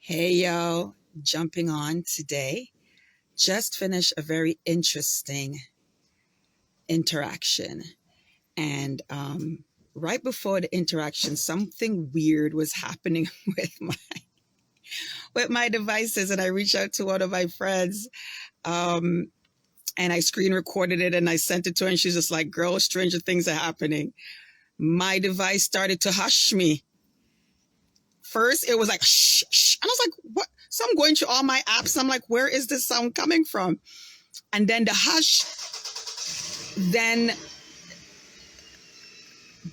Hey, yo, jumping on today. Just finished a very interesting interaction. And right before the interaction, something weird was happening with my devices. And I reached out to one of my friends and I screen recorded it and I sent it to her. And she's just like, girl, stranger things are happening. My device started to hush me. First, it was like, shh, shh. And I was like, what? So I'm going through all my apps. I'm like, where is this sound coming from? And then the hush then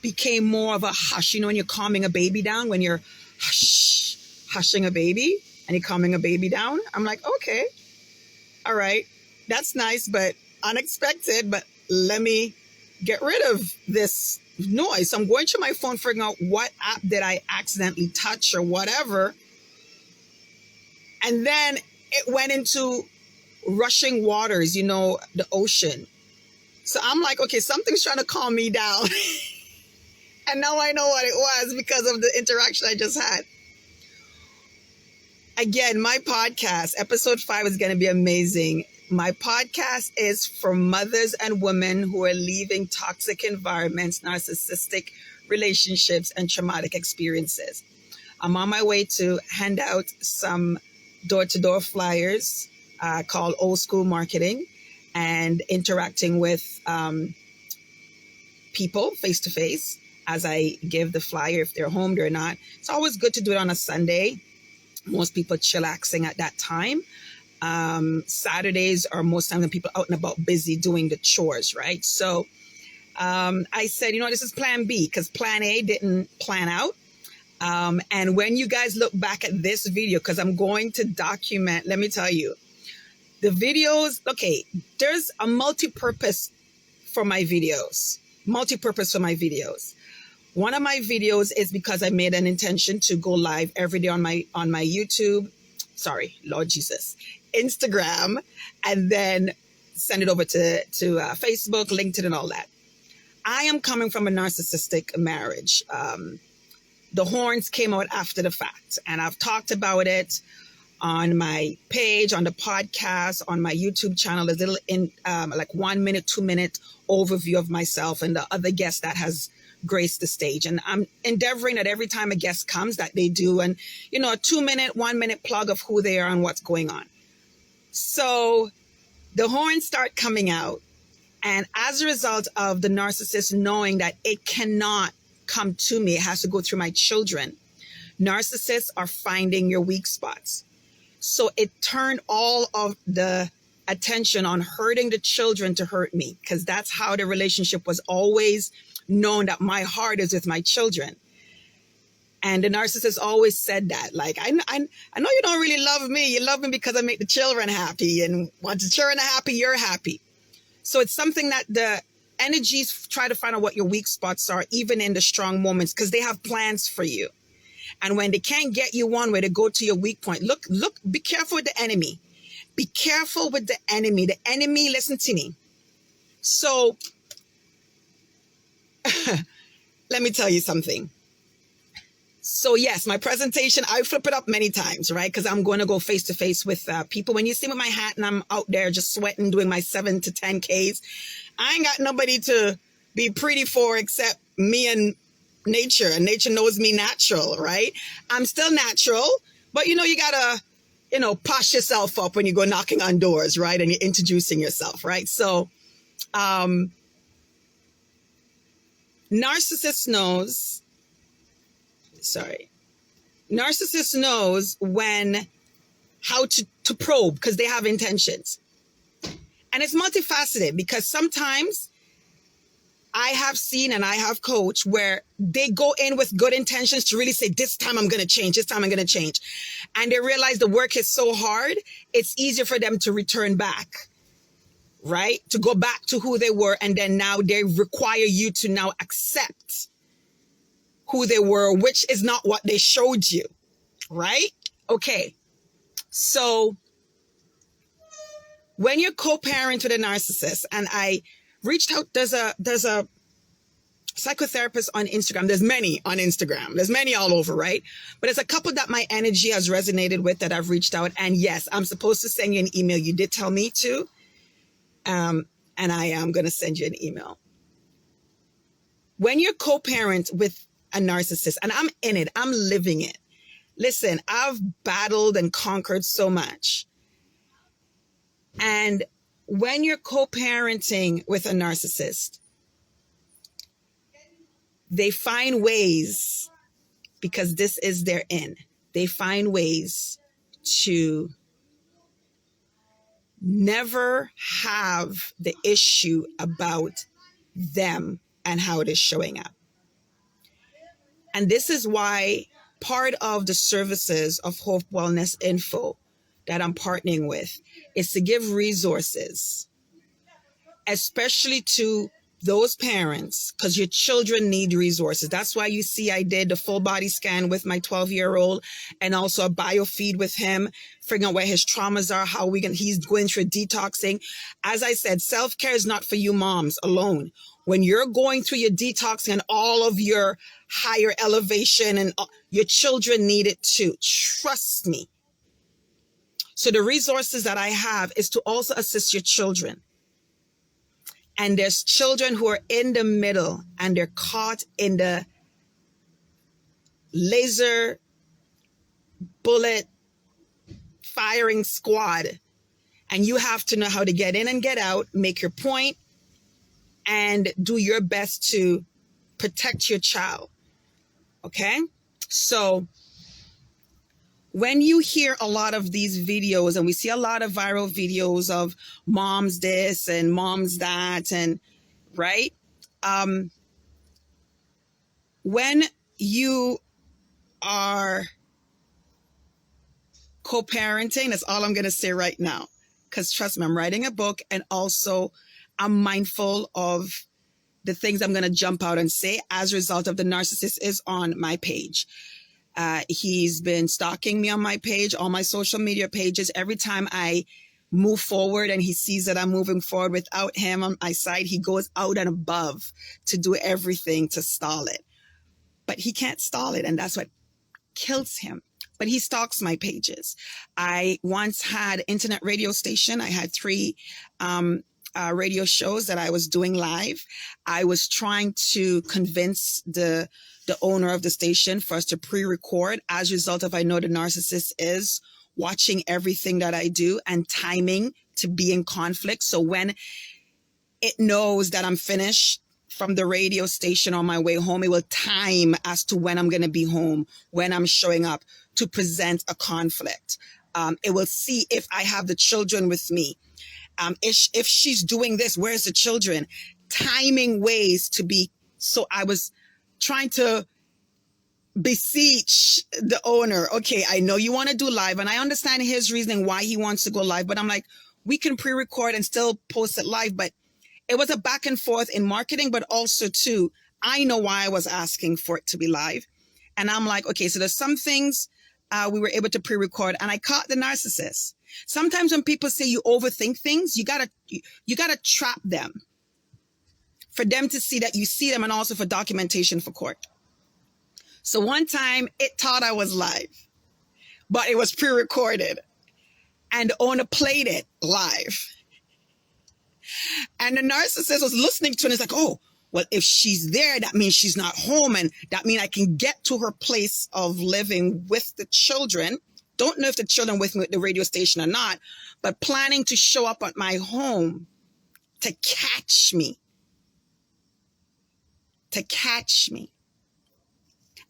became more of a hush. You know, when you're calming a baby down, when you're hushing a baby and you're calming a baby down. I'm like, okay, all right, that's nice, but unexpected. But let me get rid of this noise. So I'm going through my phone, figuring out what app did I accidentally touch or whatever. And then it went into rushing waters, you know, the ocean. So I'm like, okay, something's trying to calm me down. And now I know what it was because of the interaction I just had. Again, my podcast, episode 5 is going to be amazing. My podcast is for mothers and women who are leaving toxic environments, narcissistic relationships, and traumatic experiences. I'm on my way to hand out some door-to-door flyers called Old School Marketing and interacting with people face-to-face as I give the flyer if they're home or not. It's always good to do it on a Sunday. Most people chillaxing at that time. Saturdays are most times when people are out and about busy doing the chores, right? So I said, you know, this is plan B because plan A didn't plan out. And when you guys look back at this video, because I'm going to document, let me tell you, the videos, okay, there's a multi-purpose for my videos. One of my videos is because I made an intention to go live every day on my YouTube, Lord Jesus, Instagram, and then send it over to Facebook, LinkedIn, and all that. I am coming from a narcissistic marriage. The horns came out after the fact, and I've talked about it on my page, on the podcast, on my YouTube channel. There's a little like 1 minute, 2 minute overview of myself and the other guests that has graced the stage. And I'm endeavoring that every time a guest comes that they do, and, you know, a 2 minute, 1 minute plug of who they are and what's going on. So the horns start coming out. And as a result of the narcissist knowing that it cannot come to me, it has to go through my children. Narcissists are finding your weak spots. So it turned all of the attention on hurting the children to hurt me, because that's how the relationship was always known, that my heart is with my children. And the narcissist always said that, like, I know you don't really love me. You love me because I make the children happy, and once the children are happy, you're happy. So it's something that the energies try to find out what your weak spots are, even in the strong moments, because they have plans for you. And when they can't get you one way, they go to your weak point. Look, be careful with the enemy. Be careful with the enemy. The enemy, listen to me. So let me tell you something. So yes, my presentation, I flip it up many times, right? Because I'm going to go face to face with people. When you see me with my hat and I'm out there just sweating, doing my 7 to 10 Ks, I ain't got nobody to be pretty for except me and nature. And nature knows me natural, right? I'm still natural, but you know, you gotta, you know, posh yourself up when you go knocking on doors, right? And you're introducing yourself, right? So, narcissist knows when, how to probe, because they have intentions. And it's multifaceted, because sometimes I have seen and I have coached where they go in with good intentions to really say, this time I'm going to change, this time I'm going to change. And they realize the work is so hard, it's easier for them to return back, right? To go back to who they were. And then now they require you to now accept who they were, which is not what they showed you, right? Okay. So when you're co-parent with a narcissist, and I reached out, there's a psychotherapists on Instagram. There's many on Instagram. There's many all over, right? But it's a couple that my energy has resonated with that I've reached out. And yes, I'm supposed to send you an email. You did tell me to. And I am going to send you an email. When you're co-parent with a narcissist, and I'm in it, I'm living it. Listen, I've battled and conquered so much. And when you're co-parenting with a narcissist, they find ways, because this is their in, they find ways to never have the issue about them and how it is showing up. And this is why part of the services of Hope Wellness Info that I'm partnering with is to give resources, especially to those parents, because your children need resources. That's why you see I did the full body scan with my 12-year-old and also a biofeed with him, figuring out where his traumas are, he's going through detoxing. As I said, self-care is not for you moms alone. When you're going through your detoxing and all of your higher elevation, and your children need it too. Trust me. So the resources that I have is to also assist your children. And there's children who are in the middle and they're caught in the laser bullet firing squad. And you have to know how to get in and get out, make your point, and do your best to protect your child. Okay? So when you hear a lot of these videos, and we see a lot of viral videos of moms this and moms that, and right? When you are co-parenting, that's all I'm going to say right now. Because trust me, I'm writing a book, and also I'm mindful of the things I'm going to jump out and say as a result of the narcissist is on my page. He's been stalking me on my page, all my social media pages. Every time I move forward and he sees that I'm moving forward without him on my side, he goes out and above to do everything to stall it. But he can't stall it, and that's what kills him. But he stalks my pages. I once had an internet radio station. I had 3 radio shows that I was doing live. I was trying to convince the owner of the station for us to pre-record. As a result of, I know the narcissist is watching everything that I do and timing to be in conflict. So when it knows that I'm finished from the radio station on my way home, it will time as to when I'm going to be home, when I'm showing up to present a conflict. It will see if I have the children with me. If she's doing this, where's the children? Timing ways to be. So I was trying to beseech the owner. Okay, I know you want to do live, and I understand his reasoning why he wants to go live, but I'm like, we can pre-record and still post it live. But it was a back and forth in marketing, but also too, I know why I was asking for it to be live. And I'm like, okay, so there's some things we were able to pre-record, and I caught the narcissist. Sometimes when people say you overthink things, you gotta trap them for them to see that you see them, and also for documentation for court. So one time it thought I was live, but it was pre-recorded, and the owner played it live. And the narcissist was listening to it, and it's like, oh, well, if she's there, that means she's not home, and that means I can get to her place of living with the children. Don't know if the children with me at the radio station or not, but planning to show up at my home to catch me.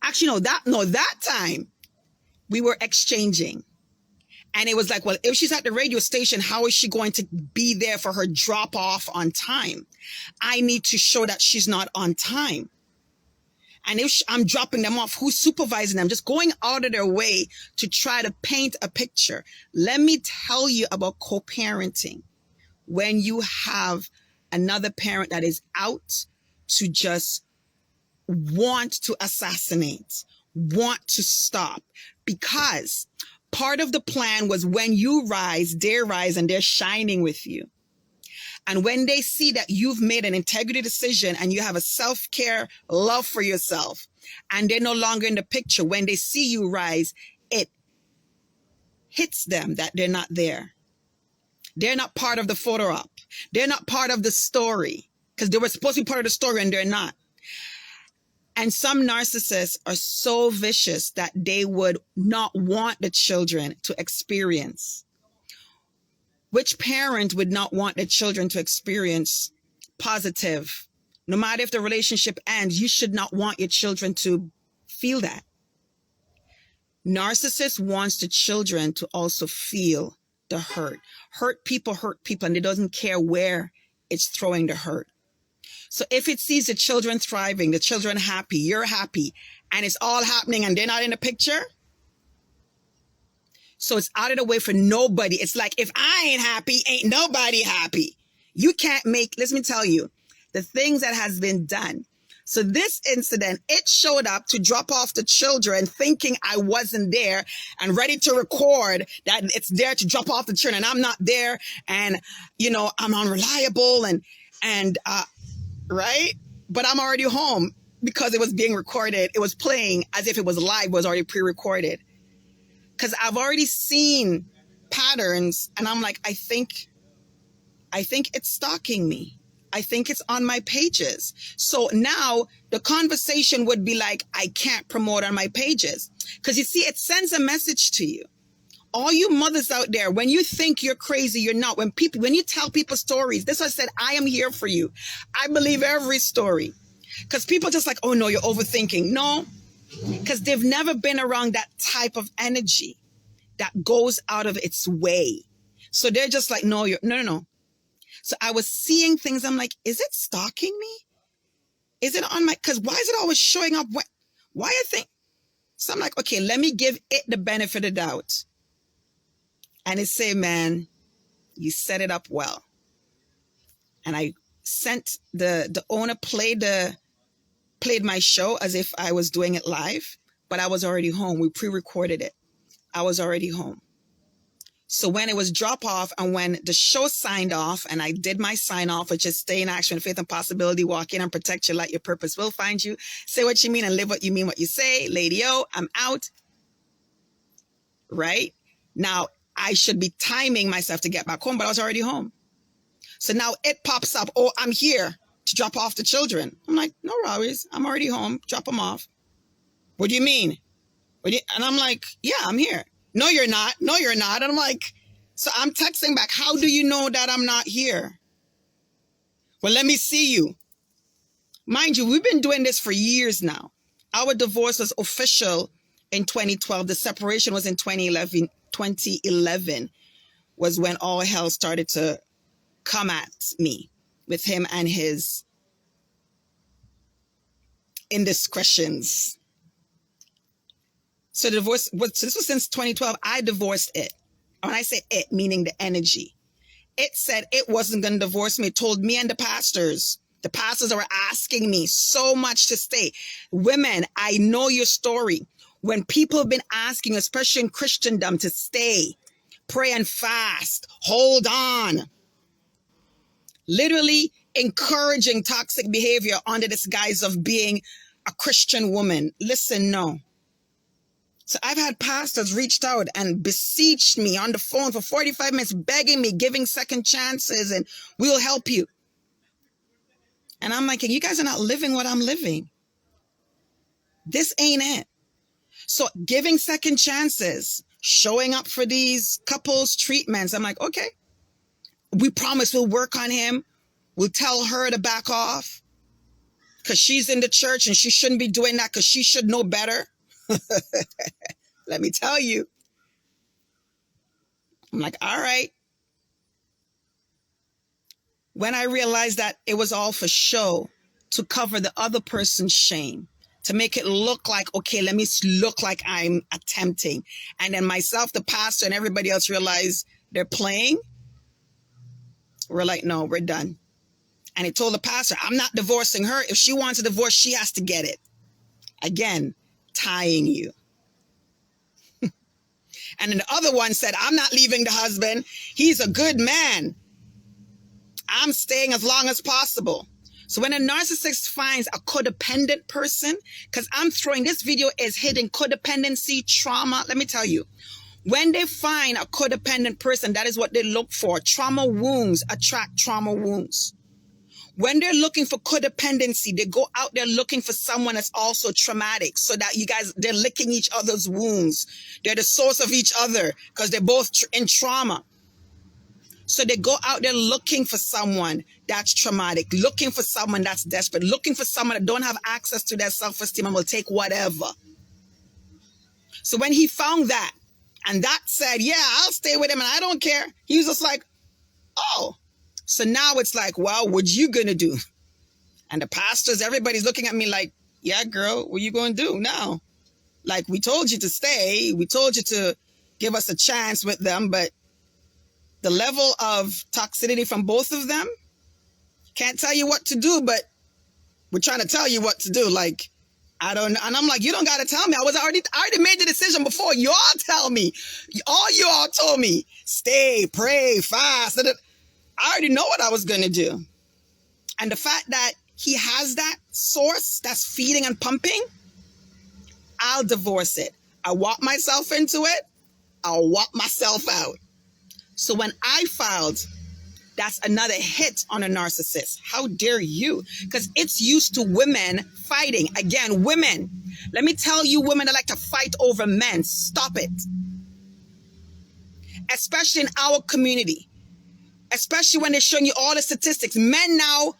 Actually, that time we were exchanging. And it was like, well, if she's at the radio station, how is she going to be there for her drop off on time? I need to show that she's not on time. And if I'm dropping them off, who's supervising them? Just going out of their way to try to paint a picture. Let me tell you about co-parenting. When you have another parent that is out to just want to assassinate, want to stop, because part of the plan was when you rise, and they're shining with you. And when they see that you've made an integrity decision and you have a self-care love for yourself, and they're no longer in the picture, when they see you rise, it hits them that they're not there. They're not part of the photo op. They're not part of the story because they were supposed to be part of the story and they're not. And some narcissists are so vicious that they would not want the children to experience. Which parent would not want their children to experience positive? No matter if the relationship ends, you should not want your children to feel that. Narcissist wants the children to also feel the hurt. Hurt people, and it doesn't care where it's throwing the hurt. So if it sees the children thriving, the children happy, you're happy, and it's all happening and they're not in the picture, so it's out of the way for nobody. It's like, if I ain't happy, ain't nobody happy. You can't make, let me tell you, the things that has been done. So this incident, it showed up to drop off the children thinking I wasn't there and ready to record that it's there to drop off the children and I'm not there. And, you know, I'm unreliable and right? But I'm already home because it was being recorded. It was playing as if it was live, it was already pre-recorded. Because I've already seen patterns and I'm like, I think it's stalking me. I think it's on my pages. So now the conversation would be like, I can't promote on my pages. Because you see, it sends a message to you. All you mothers out there, when you think you're crazy, you're not. When you tell people stories, this is why I said, I am here for you. I believe every story. Because people just like, oh no, you're overthinking. No, because they've never been around that type of energy that goes out of its way. So they're just like, no. So I was seeing things. I'm like, is it stalking me? Is it on my, because why is it always showing up? Why I think? So I'm like, okay, let me give it the benefit of the doubt. And it say, man, you set it up well. And I sent the owner played my show as if I was doing it live, but I was already home. We pre-recorded it. I was already home. So when it was drop off and when the show signed off and I did my sign off, which is stay in action, faith and possibility, walk in and protect your light, your purpose will find you. Say what you mean and live what you mean, what you say. Lady-o, I'm out. Right? Now, I should be timing myself to get back home, but I was already home. So now it pops up. Oh, I'm here to drop off the children. I'm like, no worries. I'm already home. Drop them off. What do you mean? And I'm like, yeah, I'm here. No, you're not. No, you're not. And I'm like, so I'm texting back. How do you know that I'm not here? Well, let me see you. Mind you, we've been doing this for years now. Our divorce was official in 2012. The separation was in 2011. 2011 was when all hell started to come at me with him and his indiscretions. So the divorce this was since 2012. I divorced it. When I say it, meaning the energy. It said it wasn't going to divorce me. It told me and the pastors. The pastors were asking me so much to stay. Women, I know your story. When people have been asking, especially in Christendom, to stay, pray and fast, hold on. Literally encouraging toxic behavior under this guise of being a Christian woman. Listen, no. So I've had pastors reached out and beseeched me on the phone for 45 minutes, begging me, giving second chances, and we'll help you. And I'm like, you guys are not living what I'm living. This ain't it. So giving second chances, showing up for these couples treatments. I'm like, okay, we promise we'll work on him. We'll tell her to back off because she's in the church and she shouldn't be doing that because she should know better. Let me tell you. I'm like, all right. When I realized that it was all for show to cover the other person's shame, to make it look like, okay, let me look like I'm attempting. And then myself, the pastor, and everybody else realized they're playing. We're like, no, we're done. And he told the pastor, I'm not divorcing her. If she wants a divorce, she has to get it. Again, tying you. And then the other one said, I'm not leaving the husband. He's a good man. I'm staying as long as possible. So when a narcissist finds a codependent person, because I'm throwing this video is hitting codependency, trauma. Let me tell you, when they find a codependent person, that is what they look for. Trauma wounds attract trauma wounds. When they're looking for codependency, they go out there looking for someone that's also traumatic, so that you guys, they're licking each other's wounds. They're the source of each other because they're both in trauma. So they go out there looking for someone that's traumatic, looking for someone that's desperate, looking for someone that don't have access to their self-esteem and will take whatever. So when he found that, and that said, yeah, I'll stay with him and I don't care, he was just like, oh. So now it's like, well, what you gonna do? And the pastors, everybody's looking at me like, yeah, girl, what you gonna do now? Like, we told you to stay. We told you to give us a chance with them, but the level of toxicity from both of them, can't tell you what to do, but we're trying to tell you what to do. Like, I don't know. And I'm like, you don't got to tell me. I already made the decision before. You all tell me. All you all told me, stay, pray, fast. I already know what I was going to do. And the fact that he has that source that's feeding and pumping, I'll divorce it. I walk myself into it. I'll walk myself out. So when I filed, that's another hit on a narcissist. How dare you? Because it's used to women fighting. Again, women. Let me tell you, women that like to fight over men. Stop it. Especially in our community. Especially when they're showing you all the statistics. Men now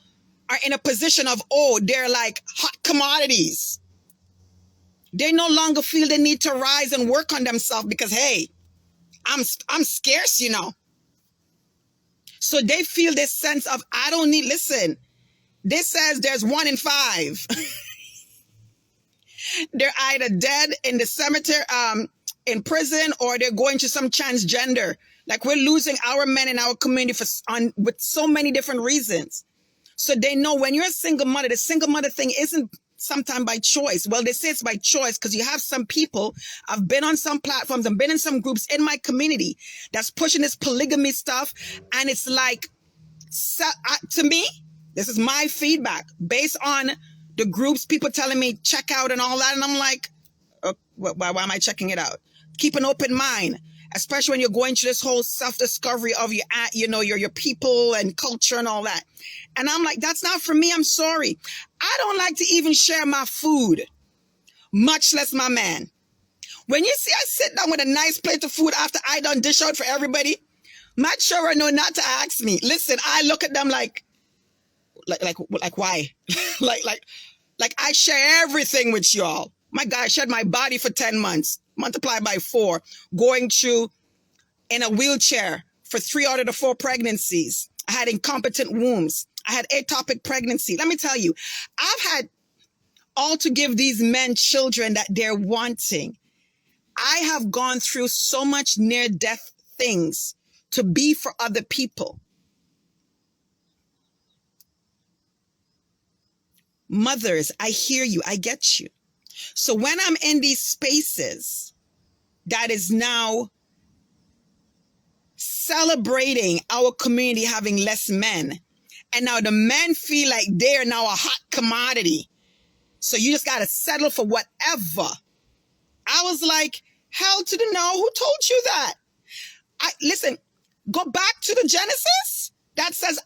are in a position of, oh, they're like hot commodities. They no longer feel the need to rise and work on themselves because, hey, I'm scarce, you know. So they feel this sense of, I don't need, listen, this says there's 1 in 5. They're either dead in the cemetery, in prison, or they're going to some transgender. Like, we're losing our men in our community with so many different reasons. So they know when you're a single mother, the single mother thing isn't sometimes by choice. Well, they say it's by choice because you have some people, I've been on some platforms and been in some groups in my community that's pushing this polygamy stuff. And it's like, to me, this is my feedback based on the groups, people telling me check out and all that. And I'm like, why am I checking it out? Keep an open mind, especially when you're going through this whole self-discovery of your people and culture and all that. And I'm like, that's not for me. I'm sorry. I don't like to even share my food, much less my man. When you see I sit down with a nice plate of food after I done dish out for everybody, my children know not to ask me. Listen, I look at them like why? like I share everything with y'all. My God, I shared my body for 10 months, multiplied by 4, going through in a wheelchair for 3 out of the 4 pregnancies. I had incompetent wombs. I had ectopic pregnancy. Let me tell you, I've had all to give these men children that they're wanting. I have gone through so much near-death things to be for other people. Mothers, I hear you. I get you. So when I'm in these spaces that is now celebrating our community having less men, and now the men feel like they're now a hot commodity, so you just got to settle for whatever. I was like, hell to the no, who told you that? Listen, go back to the Genesis that says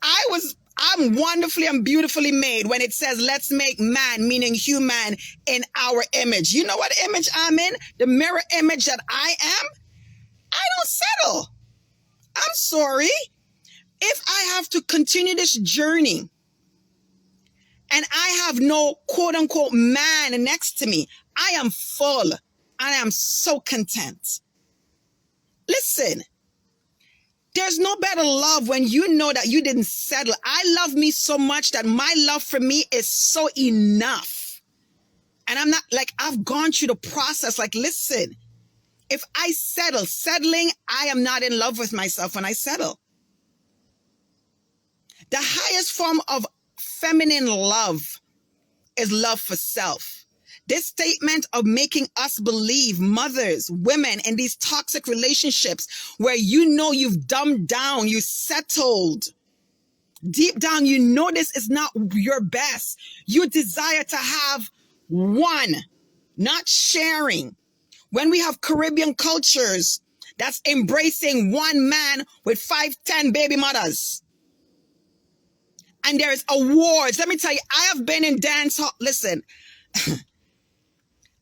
I'm wonderfully and beautifully made, when it says let's make man, meaning human, in our image. You know what image I'm in? The mirror image that I am? I don't settle. I'm sorry. If I have to continue this journey and I have no quote unquote man next to me, I am full. I am so content. Listen, there's no better love when you know that you didn't settle. I love me so much that my love for me is so enough. And I'm not like, I've gone through the process. Like, listen, if I settling, I am not in love with myself when I settle. The highest form of feminine love is love for self. This statement of making us believe, mothers, women, in these toxic relationships where you know you've dumbed down, you settled, Deep down, you know this is not your best. You desire to have one, not sharing. When we have Caribbean cultures that's embracing one man with 5, 10 baby mothers. And there's awards. Let me tell you, I have been in dance hall. Listen,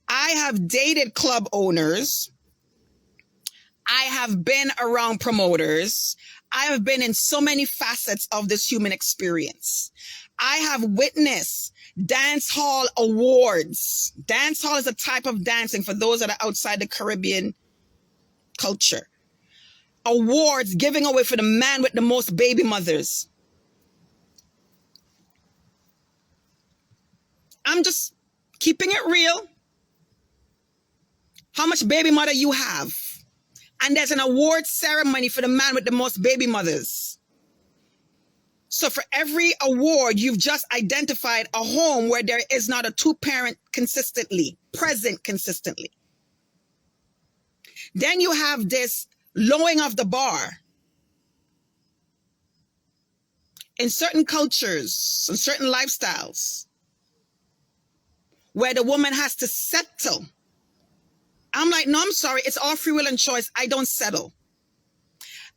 I have dated club owners. I have been around promoters. I have been in so many facets of this human experience. I have witnessed dance hall awards. Dance hall is a type of dancing for those that are outside the Caribbean culture. Awards giving away for the man with the most baby mothers. I'm just keeping it real. How much baby mother you have. And there's an award ceremony for the man with the most baby mothers. So for every award, you've just identified a home where there is not a two-parent consistently, present consistently. Then you have this lowering of the bar. In certain cultures, in certain lifestyles, where the woman has to settle. I'm like, no, I'm sorry. It's all free will and choice. I don't settle.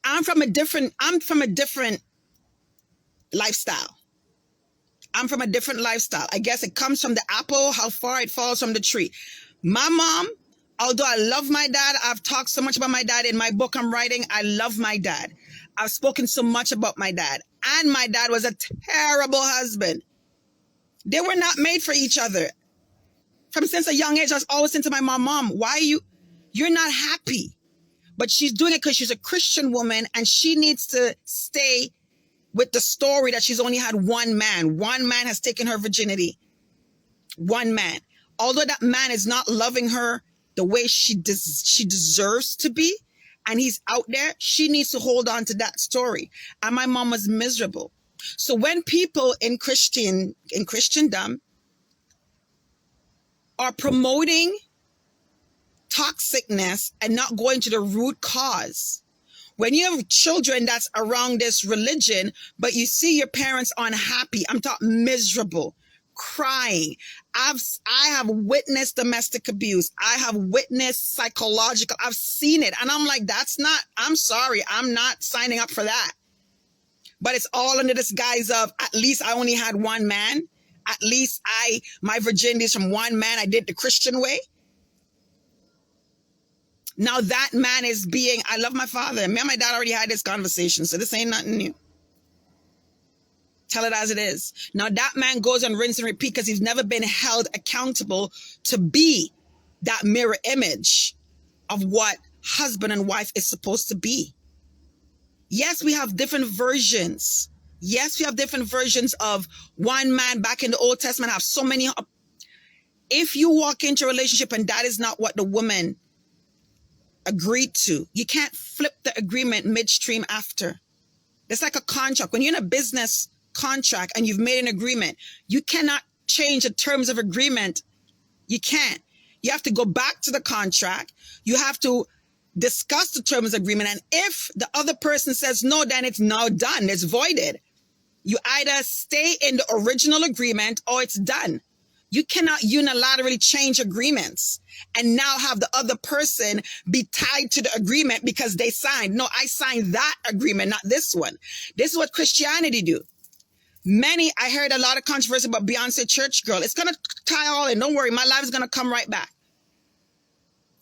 I'm from a different lifestyle. I'm from a different lifestyle. I guess it comes from the apple, how far it falls from the tree. My mom, although I love my dad, I've talked so much about my dad in my book I'm writing. I love my dad. I've spoken so much about my dad. And my dad was a terrible husband. They were not made for each other. From since a young age, I was always saying to my mom, why you're not happy? But she's doing it because she's a Christian woman and she needs to stay with the story that she's only had one man. One man has taken her virginity. One man. Although that man is not loving her the way she deserves to be, and he's out there, she needs to hold on to that story. And my mom was miserable. So when people in Christendom are promoting toxicness and not going to the root cause. When you have children that's around this religion, but you see your parents unhappy, I'm talking miserable, crying. I have witnessed domestic abuse. I have witnessed psychological. I've seen it. And I'm like, I'm sorry. I'm not signing up for that. But it's all under this guise of, at least I only had one man. At least my virginity is from one man. I did the Christian way. Now that man is I love my father. Me and my dad already had this conversation, so this ain't nothing new. Tell it as it is. Now that man goes on rinse and repeat because he's never been held accountable to be that mirror image of what husband and wife is supposed to be. Yes, we have different versions. Yes, we have different versions of one man. Back in the Old Testament, have so many. If you walk into a relationship and that is not what the woman agreed to, you can't flip the agreement midstream after. It's like a contract. When you're in a business contract and you've made an agreement, you cannot change the terms of agreement. You can't. You have to go back to the contract. You have to discuss the terms of agreement. And if the other person says no, then it's now done. It's voided. You either stay in the original agreement or it's done. You cannot unilaterally change agreements and now have the other person be tied to the agreement because they signed. No, I signed that agreement, not this one. This is what Christianity do. I heard a lot of controversy about Beyonce church girl. It's going to tie all in. Don't worry. My life is going to come right back.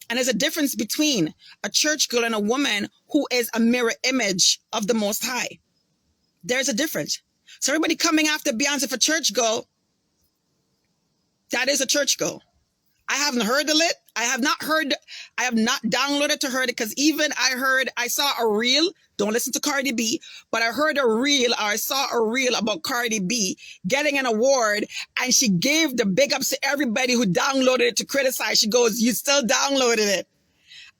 And there's a difference between a church girl and a woman who is a mirror image of the Most High. There's a difference. So everybody coming after Beyonce for church girl, that is a church girl. I haven't heard of it. I have not downloaded to heard it because even I saw a reel. Don't listen to Cardi B, but I heard a reel or I saw a reel about Cardi B getting an award and she gave the big ups to everybody who downloaded it to criticize. She goes, you still downloaded it.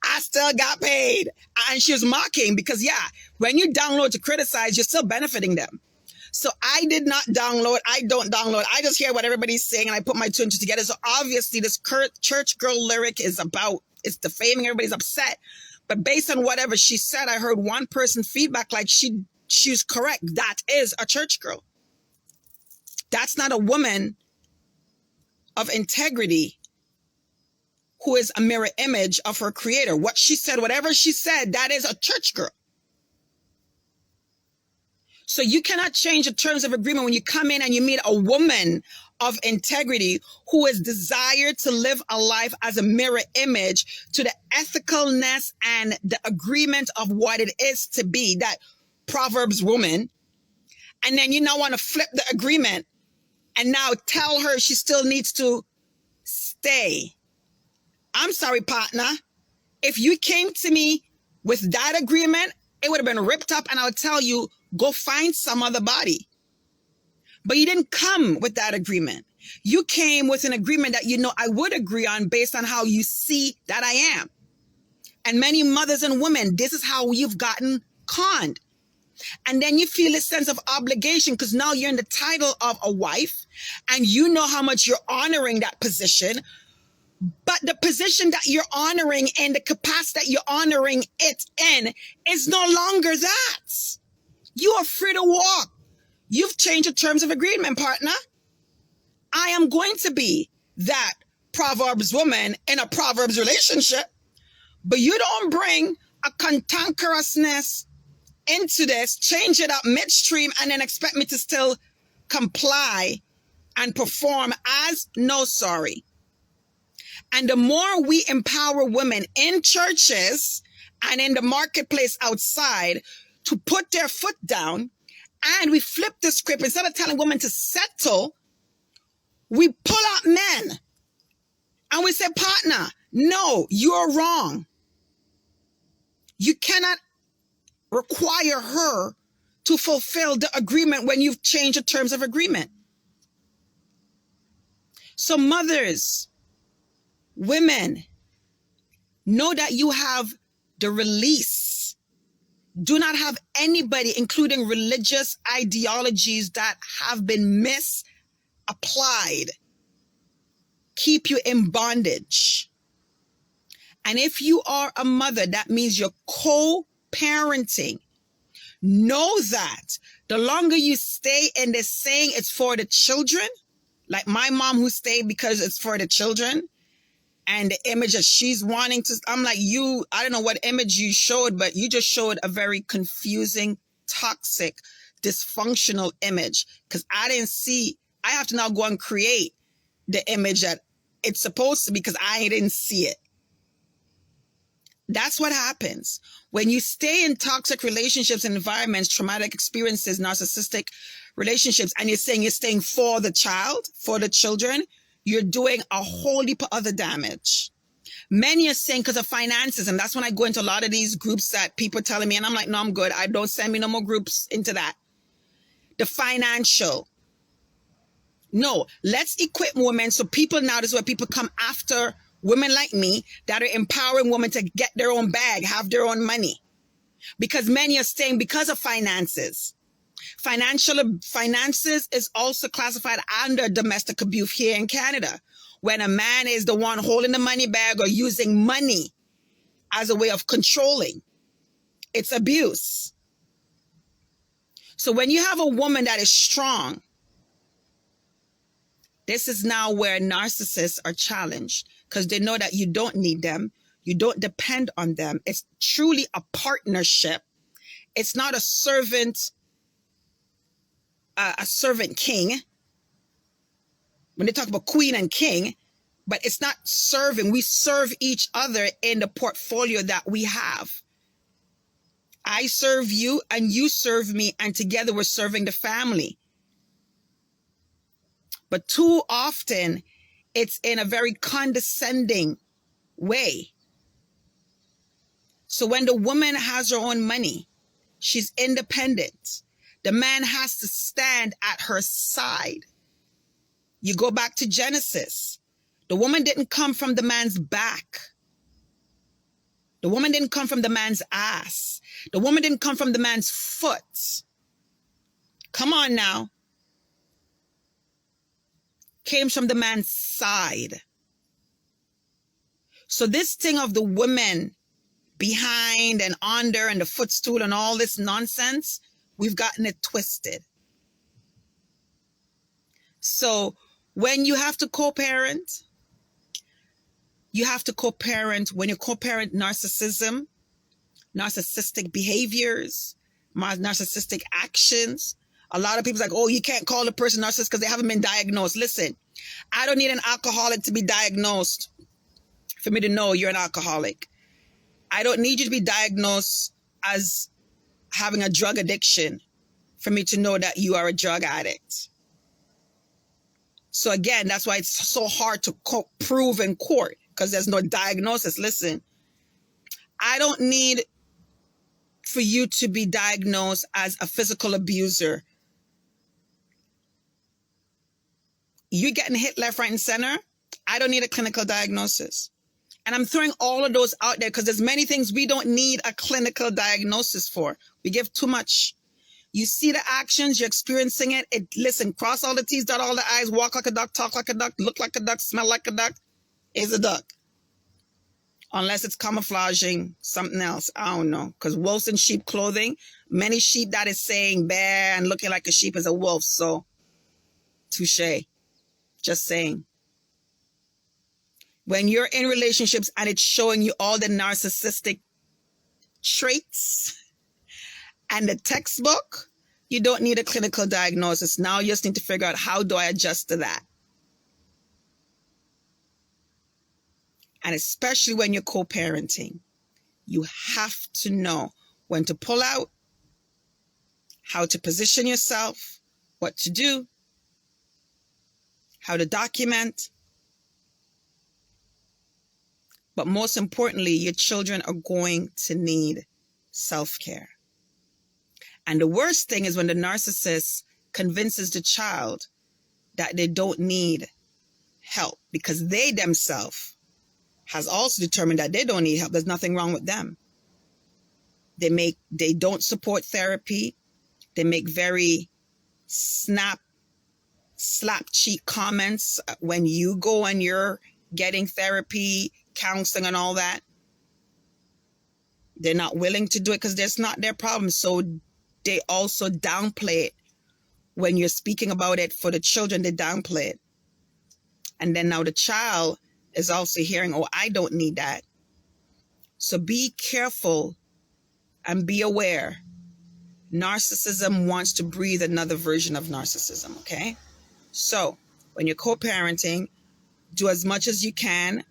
I still got paid. And she was mocking because when you download to criticize, you're still benefiting them. So I did not download. I don't download. I just hear what everybody's saying and I put my two and two together. So obviously this church girl lyric it's defaming. Everybody's upset. But based on whatever she said, I heard one person feedback like she she's correct. That is a church girl. That's not a woman of integrity who is a mirror image of her creator. What she said, whatever she said, that is a church girl. So you cannot change the terms of agreement when you come in and you meet a woman of integrity who is desired to live a life as a mirror image to the ethicalness and the agreement of what it is to be that Proverbs woman. And then you now want to flip the agreement and now tell her she still needs to stay. I'm sorry, partner. If you came to me with that agreement, it would have been ripped up and I would tell you, go find some other body. But you didn't come with that agreement. You came with an agreement that you know I would agree on based on how you see that I am. And many mothers and women, this is how you've gotten conned. And then you feel a sense of obligation because now you're in the title of a wife and you know how much you're honoring that position. But the position that you're honoring and the capacity that you're honoring it in is no longer that. You are free to walk. You've changed the terms of agreement, partner. I am going to be that Proverbs woman in a Proverbs relationship, but you don't bring a cantankerousness into this, change it up midstream, and then expect me to still comply and perform as no sorry. And the more we empower women in churches and in the marketplace outside to put their foot down, and we flip the script, instead of telling women to settle, we pull out men and we say, partner, no, you're wrong. You cannot require her to fulfill the agreement when you've changed the terms of agreement. So mothers, women, know that you have the release. Do not have anybody, including religious ideologies that have been misapplied, keep you in bondage. And if you are a mother, that means you're co-parenting. Know that the longer you stay in this saying it's for the children, like my mom who stayed because it's for the children, and the image that she's wanting to, I'm like, I don't know what image you showed, but you just showed a very confusing, toxic, dysfunctional image. Because I have to now go and create the image that it's supposed to be because I didn't see it. That's what happens. When you stay in toxic relationships and environments, traumatic experiences, narcissistic relationships, and you're saying you're staying for the child, for the children, you're doing a whole heap of other damage. Many are saying because of finances, and that's when I go into a lot of these groups that people are telling me, and I'm like, no, I'm good. I don't send me no more groups into that. The financial. No, let's equip women so people now, this is where people come after women like me that are empowering women to get their own bag, have their own money. Because many are staying because of finances. Finances is also classified under domestic abuse here in Canada, when a man is the one holding the money bag or using money as a way of controlling. It's abuse. So when you have a woman that is strong, this is now where narcissists are challenged because they know that you don't need them. You don't depend on them. It's truly a partnership. It's not a servant king. When they talk about queen and king, but it's not serving. We serve each other in the portfolio that we have. I serve you and you serve me, and together we're serving the family. But too often, it's in a very condescending way. So when the woman has her own money, she's independent. The man has to stand at her side. You go back to Genesis. The woman didn't come from the man's back. The woman didn't come from the man's ass. The woman didn't come from the man's foot. Come on now. Came from the man's side. So this thing of the woman behind and under and the footstool and all this nonsense, We've gotten it twisted. So when you have to co-parent, when you co-parent narcissism, narcissistic behaviors, narcissistic actions. A lot of people's like, oh, you can't call a person narcissist because they haven't been diagnosed. Listen, I don't need an alcoholic to be diagnosed for me to know you're an alcoholic. I don't need you to be diagnosed as having a drug addiction for me to know that you are a drug addict. So again, that's why it's so hard to prove in court, because there's no diagnosis. Listen, I don't need for you to be diagnosed as a physical abuser. You're getting hit left, right, and center. I don't need a clinical diagnosis. And I'm throwing all of those out there because there's many things we don't need a clinical diagnosis for. We give too much. You see the actions, you're experiencing it. Listen, cross all the T's, dot all the I's, walk like a duck, talk like a duck, look like a duck, smell like a duck, is a duck. Unless it's camouflaging something else. I don't know. Because wolves in sheep clothing, many sheep that is saying bear and looking like a sheep is a wolf. So, touche. Just saying. When you're in relationships and it's showing you all the narcissistic traits and the textbook, you don't need a clinical diagnosis. Now you just need to figure out, how do I adjust to that? And especially when you're co-parenting, you have to know when to pull out, how to position yourself, what to do, how to document. But most importantly, your children are going to need self-care. And the worst thing is when the narcissist convinces the child that they don't need help because they themselves has also determined that they don't need help. There's nothing wrong with them. They don't support therapy. They make very slap cheek comments when you go and you're getting therapy, counseling and all that. They're not willing to do it because that's not their problem. So they also downplay it. When you're speaking about it for the children, they downplay it. And then now the child is also hearing, oh, I don't need that. So be careful and be aware. Narcissism wants to breathe another version of narcissism, okay? So when you're co-parenting, do as much as you can.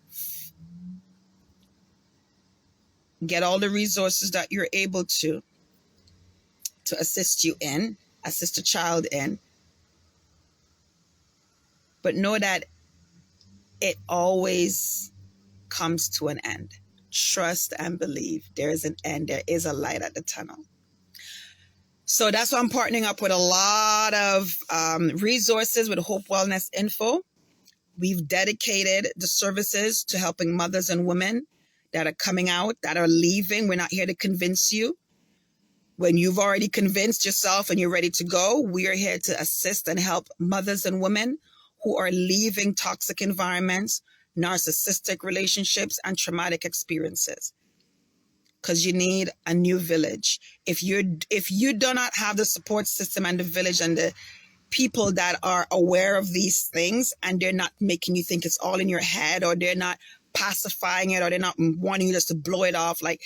Get all the resources that you're able to assist a child in. But know that it always comes to an end. Trust and believe there is an end. There is a light at the tunnel. So that's why I'm partnering up with a lot of resources with Hope Wellness Info. We've dedicated the services to helping mothers and women that are coming out, that are leaving. We're not here to convince you. When you've already convinced yourself and you're ready to go, we are here to assist and help mothers and women who are leaving toxic environments, narcissistic relationships, and traumatic experiences. Because you need a new village. If you do not have the support system and the village and the people that are aware of these things, and they're not making you think it's all in your head, or they're not pacifying it, or they're not wanting you just to blow it off, like,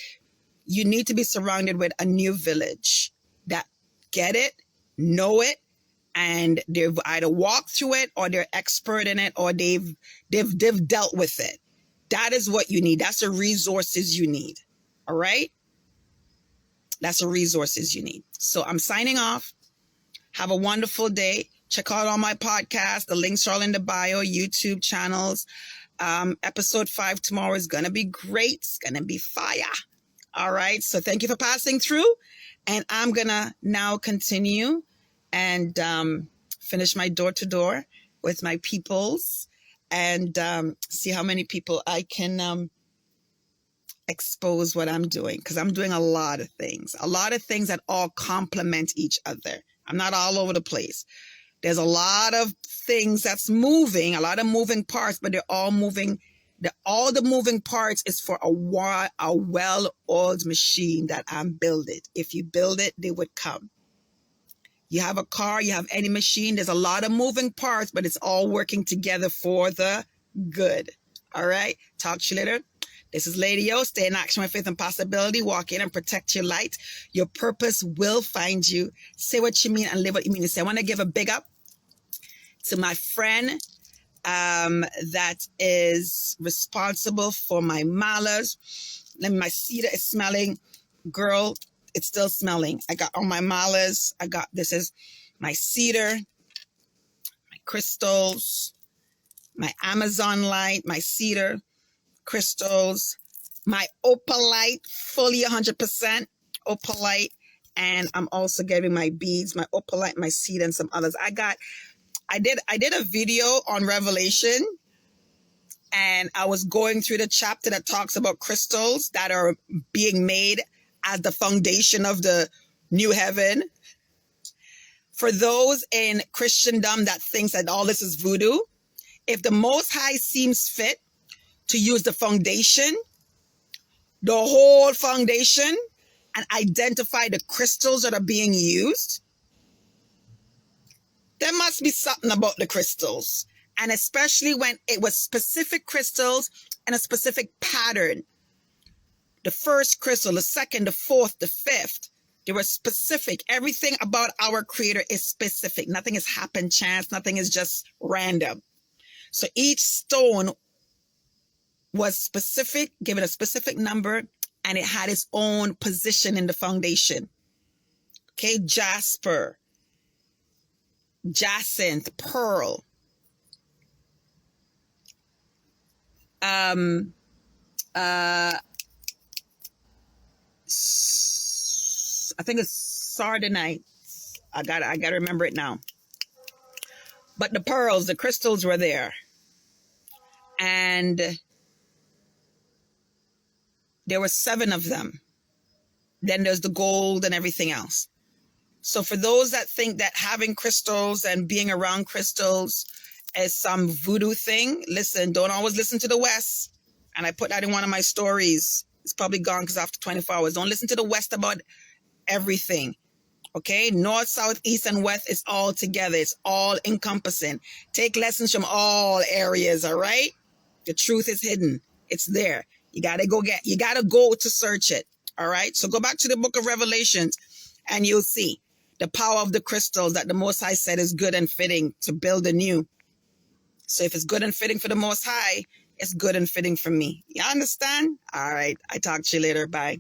you need to be surrounded with a new village that get it, know it, and they've either walked through it, or they're expert in it, or they've dealt with it. That is what you need. That's the resources you need. All right? That's the resources you need. So I'm signing off. Have a wonderful day. Check out all my podcasts. The links are all in the bio, YouTube channels. Episode 5 tomorrow is going to be great. It's going to be fire. All right. So thank you for passing through. And I'm going to now continue and finish my door-to-door with my peoples and see how many people I can expose what I'm doing, because I'm doing a lot of things that all complement each other. I'm not all over the place. There's a lot of things that's moving, a lot of moving parts, but they're all moving. All the moving parts is for a well-oiled machine that I'm building. If you build it, they would come. You have a car, you have any machine. There's a lot of moving parts, but it's all working together for the good. All right. Talk to you later. This is Lady O. Stay in action with faith and possibility. Walk in and protect your light. Your purpose will find you. Say what you mean and live what you mean to say. I want to give a big up to my friend that is responsible for my malas. My cedar is smelling. Girl, it's still smelling. I got all my malas. This is my cedar, my crystals, my Amazon light, my cedar, crystals, my opalite, fully 100% opalite. And I'm also getting my beads, my opalite, my cedar, and some others. I did a video on Revelation, and I was going through the chapter that talks about crystals that are being made as the foundation of the new heaven. For those in Christendom that thinks that all this is voodoo, if the Most High seems fit to use the foundation, the whole foundation, and identify the crystals that are being used, there must be something about the crystals. And especially when it was specific crystals and a specific pattern. The first crystal, the second, the fourth, the fifth, they were specific. Everything about our Creator is specific. Nothing is happen chance. Nothing is just random. So each stone was specific, given a specific number, and it had its own position in the foundation. Okay, jasper, jacinth, pearl. I think it's sardonyte. I gotta remember it now. But the pearls, the crystals were there. And there were 7 of them. Then there's the gold and everything else. So for those that think that having crystals and being around crystals is some voodoo thing, listen, don't always listen to the West. And I put that in one of my stories. It's probably gone because after 24 hours. Don't listen to the West about everything. Okay? North, south, east, and west is all together. It's all encompassing. Take lessons from all areas, all right? The truth is hidden. It's there. You gotta go to search it. All right? So go back to the book of Revelations and you'll see the power of the crystals that the Most High said is good and fitting to build anew. So if it's good and fitting for the Most High, it's good and fitting for me. You understand? All right. I talk to you later. Bye.